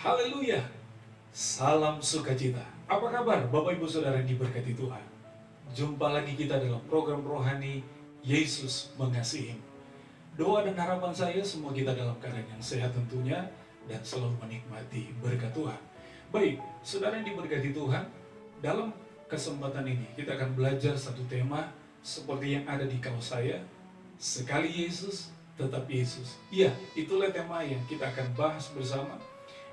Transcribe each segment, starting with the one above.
Haleluya, salam sukacita. Apa kabar Bapak Ibu Saudara yang diberkati Tuhan? Jumpa lagi kita dalam program rohani Yesus Mengasihi. Doa dan harapan saya semua kita dalam keadaan yang sehat tentunya dan selalu menikmati berkat Tuhan. Baik, saudara yang diberkati Tuhan, dalam kesempatan ini kita akan belajar satu tema seperti yang ada di kaos saya. Sekali Yesus, tetap Yesus. Ya, itulah tema yang kita akan bahas bersama.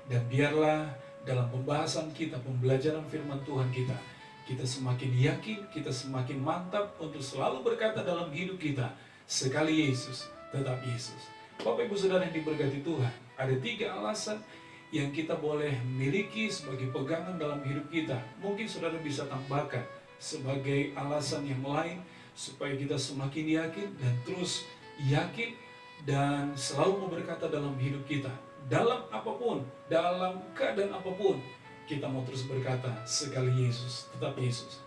Dan biarlah dalam pembahasan kita, pembelajaran firman Tuhan kita semakin yakin, kita semakin mantap untuk selalu berkata dalam hidup kita, sekali Yesus, tetap Yesus. Bapak Ibu Saudara yang diberkati Tuhan, ada 3 alasan yang kita boleh miliki sebagai pegangan dalam hidup kita. Mungkin saudara bisa tambahkan sebagai alasan yang lain supaya kita semakin yakin dan terus yakin dan selalu mau berkata dalam hidup kita. Dalam apapun, dalam keadaan apapun, kita mau terus berkata, sekali Yesus, tetap Yesus.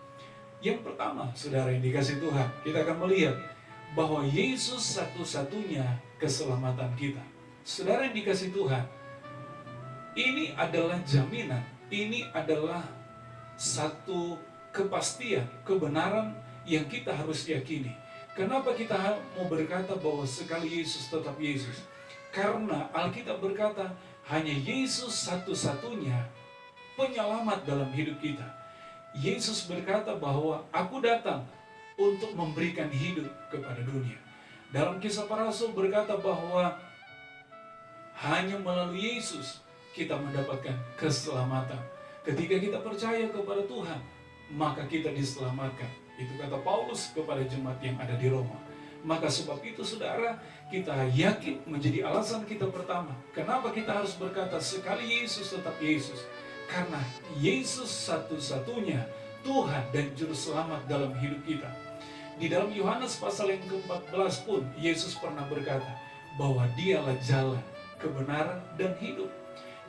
Yang pertama, saudara yang dikasih Tuhan, kita akan melihat bahwa Yesus satu-satunya keselamatan kita. Saudara yang dikasih Tuhan, ini adalah jaminan, ini adalah satu kepastian, kebenaran yang kita harus yakini. Kenapa kita mau berkata bahwa sekali Yesus, tetap Yesus? Karena Alkitab berkata, hanya Yesus satu-satunya penyelamat dalam hidup kita. Yesus berkata bahwa aku datang untuk memberikan hidup kepada dunia. Dalam Kisah Para Rasul berkata bahwa hanya melalui Yesus kita mendapatkan keselamatan. Ketika kita percaya kepada Tuhan, maka kita diselamatkan. Itu kata Paulus kepada jemaat yang ada di Roma. Maka sebab itu saudara, kita yakin menjadi alasan kita pertama. Kenapa kita harus berkata sekali Yesus, tetap Yesus? Karena Yesus satu-satunya Tuhan dan Juru Selamat dalam hidup kita. Di dalam Yohanes pasal yang ke-14 pun, Yesus pernah berkata bahwa dialah jalan, kebenaran, dan hidup.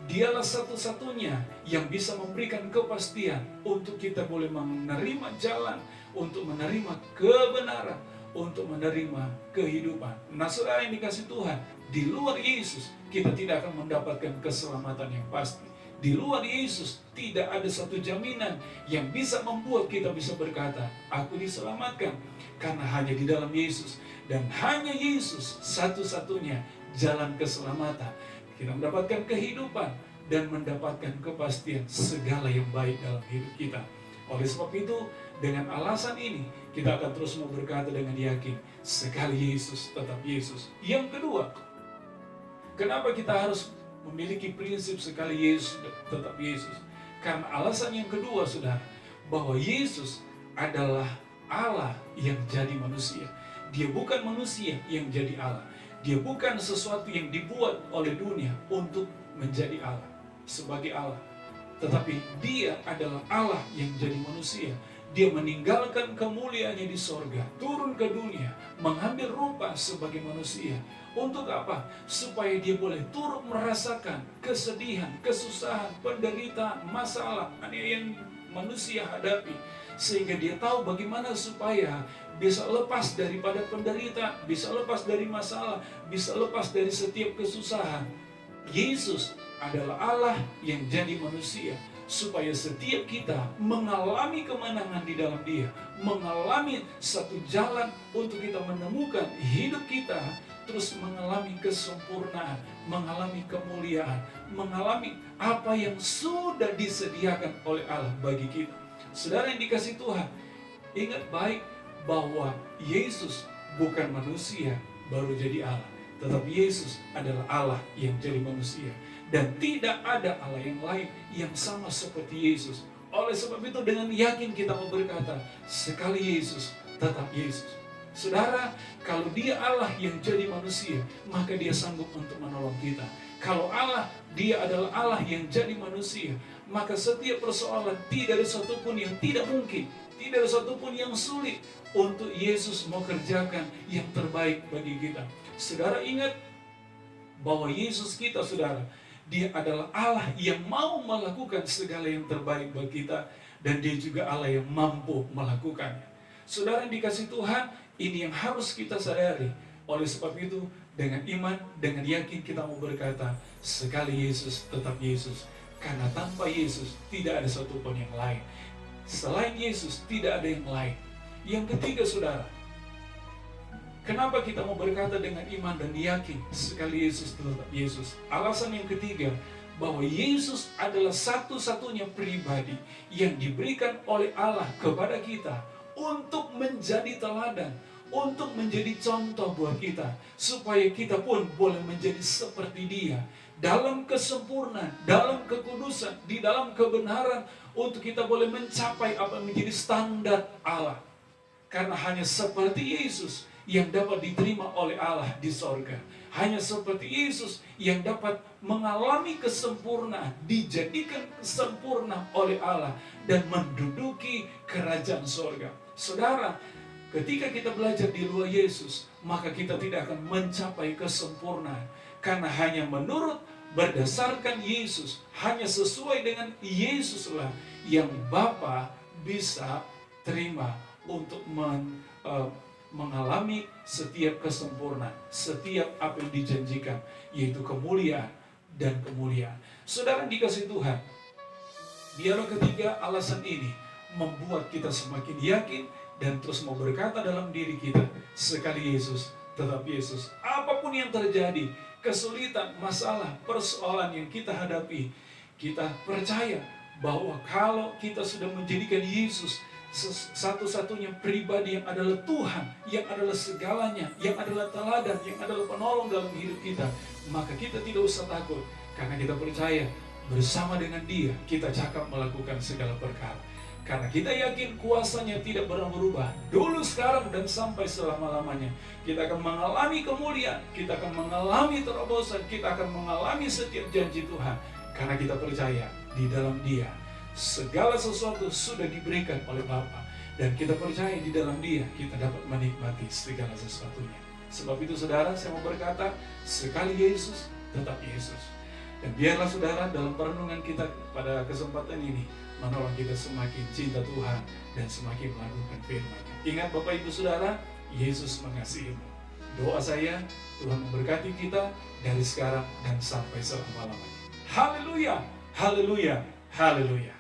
Dialah satu-satunya yang bisa memberikan kepastian untuk kita boleh menerima jalan, untuk menerima kebenaran, untuk menerima kehidupan. Nah, saudara yang dikasih Tuhan, di luar Yesus kita tidak akan mendapatkan keselamatan yang pasti. Di luar Yesus tidak ada satu jaminan yang bisa membuat kita bisa berkata, aku diselamatkan. Karena hanya di dalam Yesus dan hanya Yesus satu-satunya jalan keselamatan. Kita mendapatkan kehidupan dan mendapatkan kepastian segala yang baik dalam hidup kita. Oleh sebab itu, dengan alasan ini, kita akan terus mau berkata dengan yakin, sekali Yesus, tetap Yesus. Yang kedua, kenapa kita harus memiliki prinsip sekali Yesus, tetap Yesus? Karena alasan yang kedua, saudara, bahwa Yesus adalah Allah yang jadi manusia. Dia bukan manusia yang jadi Allah. Dia bukan sesuatu yang dibuat oleh dunia untuk menjadi Allah, sebagai Allah. Tetapi dia adalah Allah yang jadi manusia. Dia meninggalkan kemuliaannya di sorga, turun ke dunia, mengambil rupa sebagai manusia. Untuk apa? Supaya dia boleh turut merasakan kesedihan, kesusahan, penderitaan, masalah yang manusia hadapi. Sehingga dia tahu bagaimana supaya bisa lepas daripada penderitaan, bisa lepas dari masalah, bisa lepas dari setiap kesusahan. Yesus adalah Allah yang jadi manusia, supaya setiap kita mengalami kemenangan di dalam Dia, mengalami satu jalan untuk kita menemukan hidup kita, terus mengalami kesempurnaan, mengalami kemuliaan, mengalami apa yang sudah disediakan oleh Allah bagi kita. Saudara yang dikasih Tuhan, ingat baik bahwa Yesus bukan manusia baru jadi Allah, tetapi Yesus adalah Allah yang jadi manusia. Dan tidak ada Allah yang lain yang sama seperti Yesus. Oleh sebab itu dengan yakin kita mau berkata, sekali Yesus, tetap Yesus. Saudara, kalau dia Allah yang jadi manusia, maka dia sanggup untuk menolong kita. Kalau Allah, dia adalah Allah yang jadi manusia, maka setiap persoalan tidak ada satupun yang tidak mungkin, tidak ada satupun yang sulit untuk Yesus mau kerjakan yang terbaik bagi kita. Saudara ingat bahwa Yesus kita, saudara, dia adalah Allah yang mau melakukan segala yang terbaik bagi kita. Dan dia juga Allah yang mampu melakukannya. Saudara yang dikasih Tuhan, ini yang harus kita sadari. Oleh sebab itu, Dengan iman, dengan yakin kita mau berkata, sekali Yesus tetap Yesus. Karena tanpa Yesus tidak ada satupun yang lain. Selain Yesus tidak ada yang lain. Yang ketiga saudara, kenapa kita mau berkata dengan iman dan yakin sekali Yesus tetap Yesus? Alasan yang ketiga, bahwa Yesus adalah satu-satunya pribadi yang diberikan oleh Allah kepada kita untuk menjadi teladan, untuk menjadi contoh buat kita, supaya kita pun boleh menjadi seperti Dia dalam kesempurnaan, dalam kekudusan, di dalam kebenaran, untuk kita boleh mencapai apa yang menjadi standar Allah. Karena hanya seperti Yesus yang dapat diterima oleh Allah di sorga. Hanya seperti Yesus yang dapat mengalami kesempurnaan, dijadikan sempurna oleh Allah, dan menduduki kerajaan sorga. Saudara, ketika kita belajar di luar Yesus, maka kita tidak akan mencapai kesempurnaan. Karena hanya menurut, berdasarkan Yesus, hanya sesuai dengan Yesuslah yang Bapa bisa terima untuk mengalami setiap kesempurnaan, setiap apa yang dijanjikan, yaitu kemuliaan dan kemuliaan. Saudara dikasih Tuhan, biarlah ketiga alasan ini membuat kita semakin yakin dan terus mau berkata dalam diri kita, sekali Yesus tetap Yesus. Apapun yang terjadi, kesulitan, masalah, persoalan yang kita hadapi, kita percaya bahwa kalau kita sudah menjadikan Yesus satu-satunya pribadi yang adalah Tuhan, yang adalah segalanya, yang adalah teladan, yang adalah penolong dalam hidup kita, maka kita tidak usah takut, karena kita percaya bersama dengan Dia kita cakap melakukan segala perkara. Karena kita yakin kuasanya tidak pernah berubah, dulu, sekarang, dan sampai selama-lamanya. Kita akan mengalami kemuliaan, kita akan mengalami terobosan, kita akan mengalami setiap janji Tuhan. Karena kita percaya di dalam Dia segala sesuatu sudah diberikan oleh Bapa, dan kita percaya di dalam Dia kita dapat menikmati segala sesuatunya. Sebab itu saudara, saya mau berkata, sekali Yesus tetap Yesus. Dan biarlah saudara dalam perenungan kita pada kesempatan ini menolong kita semakin cinta Tuhan dan semakin melakukan firman-Nya. Ingat Bapak Ibu Saudara, Yesus mengasihimu. Doa saya, Tuhan memberkati kita dari sekarang dan sampai selama-lamanya. Haleluya, haleluya, haleluya.